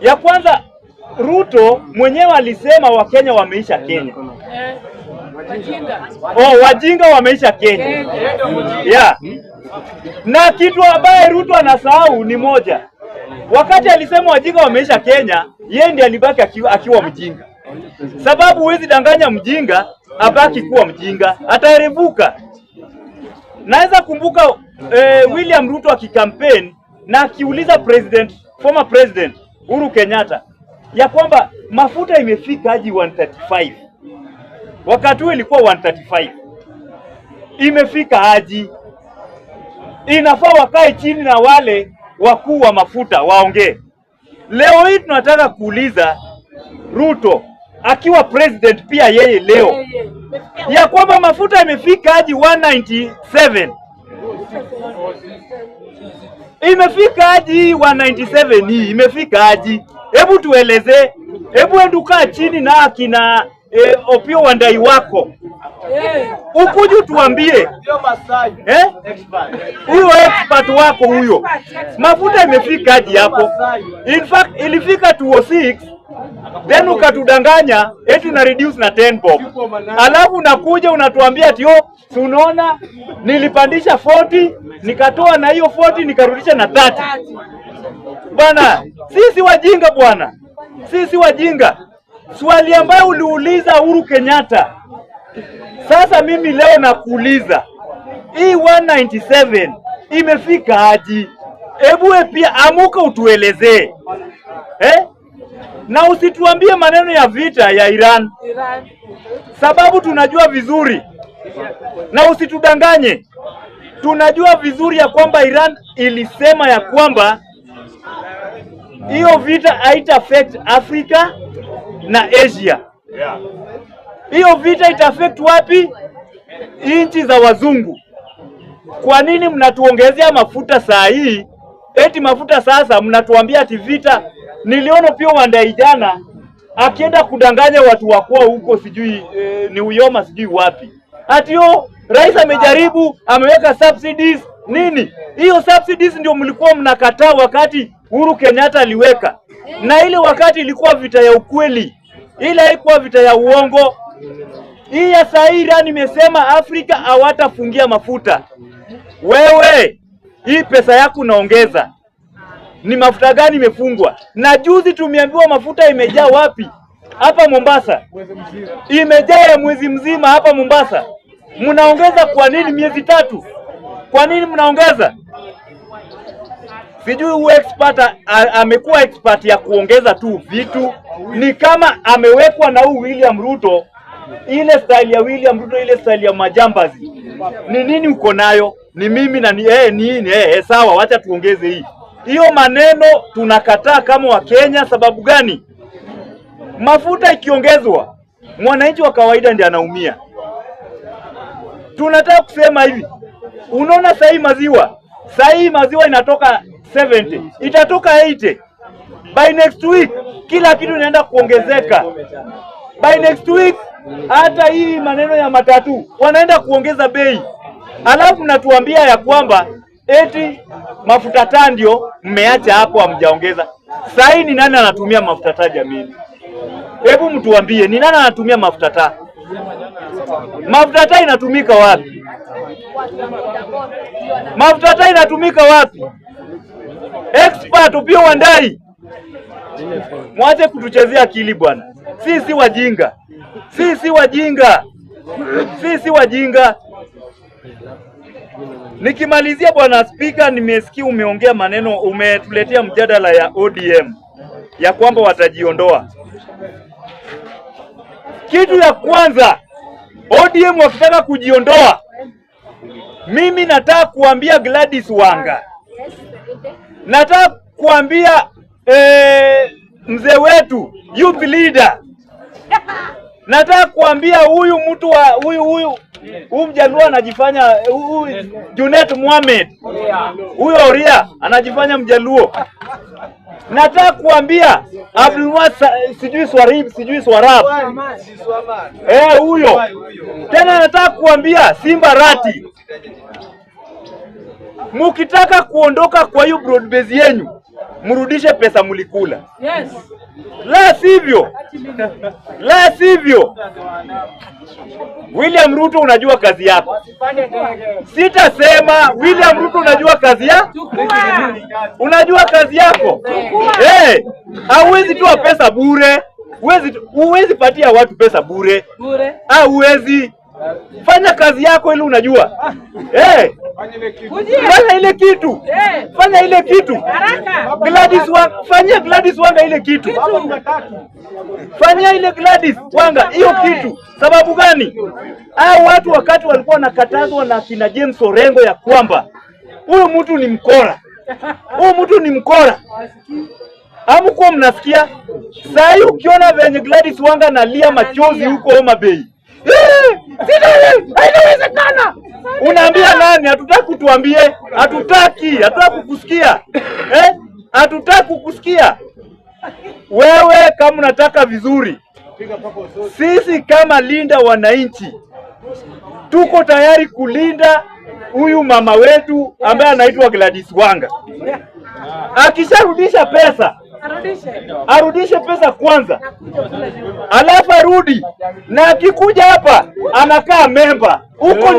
Ya kwanza, Ruto mwenyewe alisema Wakenya wameisha Kenya. Wajinga wameisha Kenya. Yeah. Na kitu ambaye Ruto anasahau ni moja. Wakati alisema wajinga wameisha Kenya, yeye ndiye alibaki akiwa mjinga. Sababu huwezi danganya mjinga abaki kuwa mjinga, ataerevuka. Naweza kumbuka William Ruto akikampeni na akiuliza former president Uhuru Kenyatta ya kwamba mafuta imefika hadi 135. Wakati huo ilikuwa 135. Imefika haji. Inafaa wakae chini na wale wakuu wa mafuta waongee. Leo hii tunataka kuuliza Ruto akiwa president pia yeye leo ya kwamba mafuta imefika hadi 197. Imefika hadi 197 hii, imefika hadi. Hebu tueleze, hebu enduka chini na akina Opiyo Wandayi wako. Ukuju tuambie. Huyo expert wako huyo. Mafuta imefika hadi hapo. In fact ilifika 206. Then ukatudanganya eti na reduce na 10 bob. Alafu unakuja unatuambia ati si unaona nilipandisha 40, nikatoa na hiyo 40 nikarudisha na 30. Bwana, sisi wajinga bwana. Sisi wajinga. Swali ambayo uliuliza Uhuru Kenyatta. Sasa mimi leo nakuuliza. Hii 197 imefika haji. Hebu pia amuka utuelezee. Na usituambie maneno ya vita ya Iran. Sababu tunajua vizuri. Na usitudanganye. Tunajua vizuri ya kwamba Iran ilisema ya kwamba hiyo vita haita affect Afrika na Asia. Hiyo vita ita affect wapi? Nchi za wazungu. Kwa nini mnatuongezea mafuta saa hii? Eti mafuta sasa mnatuambia ati vita. Niliona pia Wandayi jana akienda kudanganya watu wakua huko sijui ni Uyoma sijui wapi. Ati rais amejaribu, ameweka subsidies nini? Hiyo subsidies ndio mlikuwa mnakataa wakati Uhuru Kenyatta aliweka. Na ile wakati ilikuwa vita ya ukweli. Ile haikuwa vita ya uongo. Hii ya saa hii Iran imesema Afrika hawatafungia mafuta. Wewe, hii pesa yako unaongeza. Ni mafuta gani imefungwa? Na juzi tumeambiwa mafuta imejaa wapi? Hapa Mombasa. Imejaa ya mwezi mzima hapa Mombasa. Mnaongeza kwa nini miezi 3? Kwa nini mnaongeza? Sijui huyu expert amekuwa expert ya kuongeza tu vitu. Ni kama amewekwa na huyu William Ruto. Ile style ya William Ruto, ile style ya majambazi. Ni nini uko nayo? Ni mimi na nini? Sawa, wacha tuongeze hii. Hiyo maneno tunakataa kama wa Kenya. Sababu gani? Mafuta ikiongezwa, mwananchi wa kawaida ndiye anaumia. Tunataka kusema hivi. Unaona sasa hii maziwa inatoka 70, itatoka 80. By next week kila kitu inaenda kuongezeka. By next week hata hii maneno ya matatu wanaenda kuongeza bei. Alafu natuambia ya kwamba eti mafuta taa ndio mmeacha hapo hamjaongeza. Sasa ni nani anatumia mafuta taa jamii? Hebu mtuambie ni nani anatumia mafuta taa? Mafuta taa inatumika wapi? Mafuta taa inatumika wapi? Expert Opiyo Wandayi. Mwache kutuchezea akili bwana. Sisi wajinga. Sisi wajinga. Sisi wajinga. Nikimalizia bwana Speaker, nimesikia umeongea maneno, umetuletea mjadala ya ODM ya kwamba watajiondoa. Kitu ya kwanza, ODM wakitaka kujiondoa, mimi nataka kuambia Gladys Wanga, nataka kuambia mzee wetu youth leader, nataka kuambia huyu mtu wa huyu mjaluo anajifanya Junet Mohamed, huyo Oria anajifanya mjaluo. Nataka kuambia Abdulwahab sijui Swarab huyo tena. Nataka kuambia Simba Rati, mukitaka kuondoka kwa hiyo broad base yenu, mrudishe pesa mlikula. Yes. La sivyo William Ruto unajua kazi yako. Sitasema William Ruto unajua kazi yako. Unajua kazi yako. Hauwezi toa pesa bure. Huwezi patia watu pesa bure. Huwezi. Fanya kazi yako ili unajua. Fanya ile kitu. Fanya ile kitu. Fanya Gladys Wanga ile kitu. Fanya ile Gladys Wanga hiyo kitu. Sababu gani? Watu wakati walikuwa nakatazwa na kina James Orengo ya kwamba huyu mtu ni mkora. Huyu mtu ni mkora. Hamkuwa mnasikia? Sasa ukiona venye Gladys Wanga nalia machozi huko Homa Bay. Hainawezekana. Unaambia nani? Hatutaki kutuambie. Hatutaki kukusikia. Hatutaki kukusikia. Wewe kama unataka vizuri, sisi kama linda wananchi tuko tayari kulinda huyu mama wetu ambaye anaitwa Gladys Wanga. Akisharudisha pesa, arudishe pesa kwanza, alafu arudi, na akikuja hapa anakaa memba huko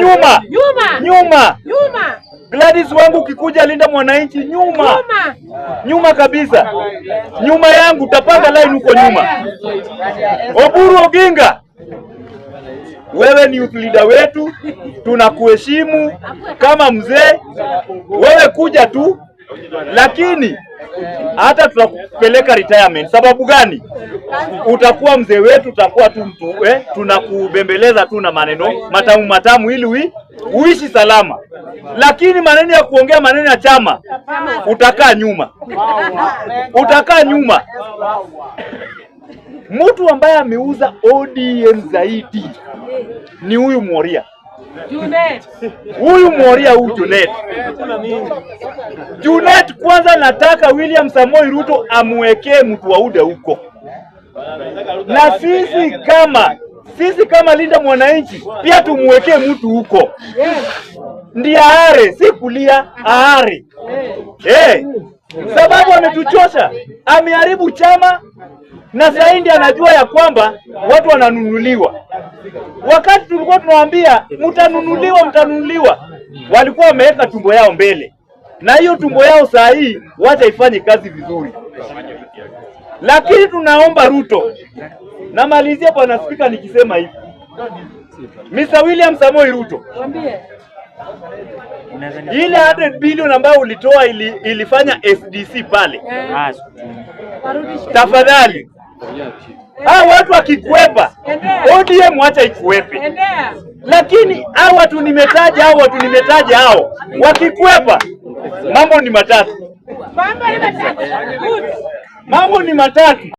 nyuma. Gladys Wanga ukikuja linda mwananchi nyuma kabisa, nyuma yangu, tapanga line huko nyuma. Oburu Oginga, wewe ni youth leader wetu, tunakuheshimu kama mzee. Wewe kuja tu, lakini hata tutakupeleka retirement. Sababu gani? Utakuwa mzee wetu, utakuwa tu mtu tunakubembeleza tu na maneno matamu ili uishi salama. Lakini maneno ya kuongea maneno ya chama, utakaa nyuma. Mtu ambaye ameuza ODM zaidi ni huyu Mworia. Junet, kwanza nataka William Samoei Ruto amwekee mtu wa UDA huko. Na sisi kama linda mwananchi pia tumwekee mtu huko. Ndiye aare, si kulia, aare. Sababu ametuchosha, ameharibu chama, na zaidi anajua ya kwamba watu wananunuliwa. Wakati tulikuwa tunawaambia mtanunuliwa, walikuwa wameweka tumbo yao mbele. Na hiyo tumbo yao saa hii wacha ifanye kazi vizuri. Lakini tunaomba Ruto, namalizia bwana Spika nikisema hivi. Mr. William Samoei Ruto, ile 100 billion ambayo ulitoa ilifanya SDC pale. Tafadhali, watu wakikwepa ODM wacha ikwepe. Lakini watu nimetaja wakikwepa, mambo ni matatu.